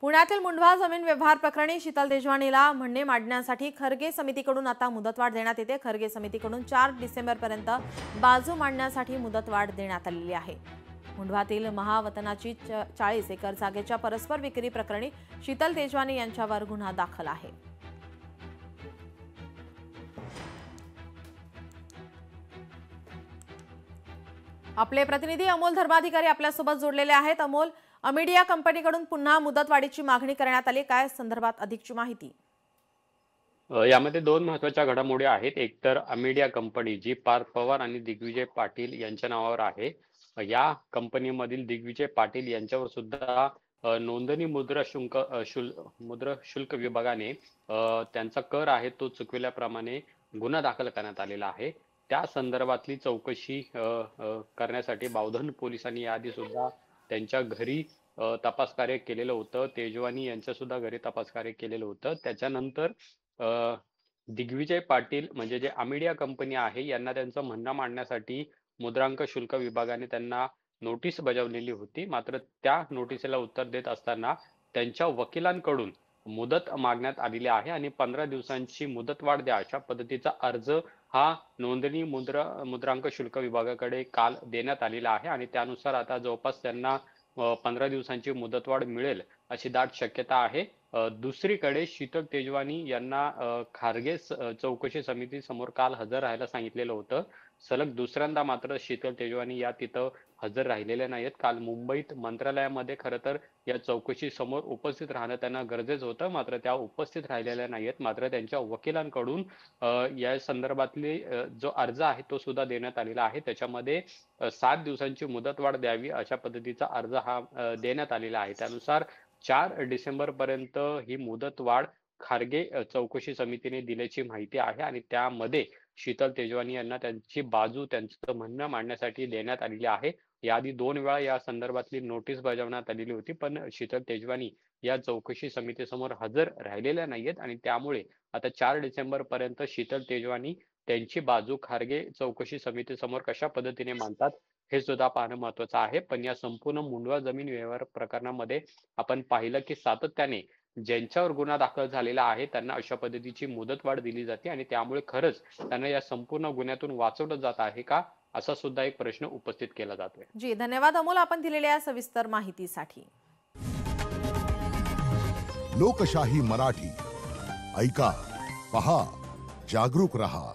पुण्यातील मुंढवा जमीन व्यवहार प्रकरणी शीतल तेजवानीला म्हणणे मांडण्यासाठी खरगे समितीकडून आता मुदतवाढ देण्यात येते। खरगे समितीकडून 4 डिसेंबरपर्यंत बाजू मांडण्यासाठी मुदतवाढ देण्यात आलेली आहे। मुंढवातील महावतनाची 40 एकर जागेच्या परस्पर विक्री प्रकरणी शीतल तेजवानी यांच्यावर गुन्हा दाखल आहे। आपले प्रतिनिधी अमोल धर्माधिकारी आपल्यासोबत जोडलेले आहेत। अमोल, अमिडिया कंपनीकडून पुन्हा मुदतवाढीची मागणी करण्यात आली, काय संदर्भात अधिकची माहिती? यामध्ये दोन महत्त्वाच्या घडामोडी आहेत। एक तर अमिडिया कंपनी जी पार्थ पवार आणि दिग्विजय पाटील यांच्या नावावर आहे। या कंपनीमधील दिग्विजय पाटील यांच्यावर सुद्धा नोंदणी मुद्रा शुल्क विभागाने त्यांचा कर आहे तो चुकविल्याप्रमाणे गुन्हा दाखल करण्यात आलेला आहे। त्या संदर्भातली चौकशी करण्यासाठी बावधन पोलिसांनी याआधी सुद्धा त्यांच्या घरी तपास कार्य केलेलं होतं। तेजवानी यांच्या सुद्धा घरी तपास कार्य केलेलं होतं। त्याच्यानंतर दिग्विजय पाटील म्हणजे जे अमिडिया कंपनी आहे यांना त्यांचं म्हणणं मांडण्यासाठी मुद्रांक शुल्क विभागाने त्यांना नोटीस बजावलेली होती। मात्र त्या नोटिसीला उत्तर देत असताना त्यांच्या वकिलांकडून मुदत मागण्यात आलेली आहे आणि 15 दिवसांची मुदतवाढ द्या अशा पद्धतीचा अर्ज हा नोंदणी मुद्रांक शुल्क विभागाकडे काल देण्यात आलेला आहे आणि त्यानुसार आता जवळपास त्यांना 15 दिवसांची मुदतवाढ मिळेल अशी दाट शक्यता आहे। दुसरीकडे शीतल तेजवानी यांना खारगे चौकशी समिती समोर काल हजर राहायला सांगितलेलं होतं। सलग दुसऱ्यांदा मात्र शीतल तेजवानी या तिथं हजर राहिलेल्या नाहीत। काल मुंबईत मंत्रालयामध्ये खरं तर या चौकशी समोर उपस्थित राहणं त्यांना गरजेचं होतं, मात्र त्या उपस्थित राहिलेल्या नाहीत। मात्र त्यांच्या वकिलांकडून या संदर्भातले जो अर्ज आहे तो सुद्धा देण्यात आलेला आहे। त्याच्यामध्ये 7 दिवसांची मुदतवाढ द्यावी अशा पद्धतीचा अर्ज हा देण्यात आलेला आहे। त्यानुसार 4 डिसेंबर पर्यंत ही मुदतवाढ खारगे चौकशी समितीने दिल्याची माहिती आहे आणि त्यामध्ये शीतल तेजवानी यांना त्यांची बाजू त्यांचं म्हणणं मांडण्यासाठी देण्यात आलेली आहे। याआधी 2 वेळा या संदर्भातली नोटीस बजावण्यात आलेली होती, पण शीतल तेजवानी या चौकशी समितीसमोर हजर राहिलेल्या नाहीयेत आणि त्यामुळे आता 4 डिसेंबर पर्यंत शीतल तेजवानी त्यांची बाजू खारगे चौकशी समितीसमोर कशा पद्धतीने मांडतात हे सुद्धा पाहणं महत्त्वाचं आहे। पण या संपूर्ण मुंढवा जमीन व्यवहार प्रकरणामध्ये आपण पाहिलं की सातत्याने ज्यांच्यावर गुन्हा दाखल झालेला आहे त्यांना अशा पद्धतीची मुदतवाढ दिली जाते आणि त्यामुळे खरंच त्यांना या संपूर्ण गुन्ह्यातून वाचवलं जात आहे का असा सुद्धा एक प्रश्न उपस्थित केला जातोय। जी, धन्यवाद अमोल, आपण दिलेल्या सविस्तर माहितीसाठी। लोकशाही मराठी ऐका, पहा, जागरूक रहा।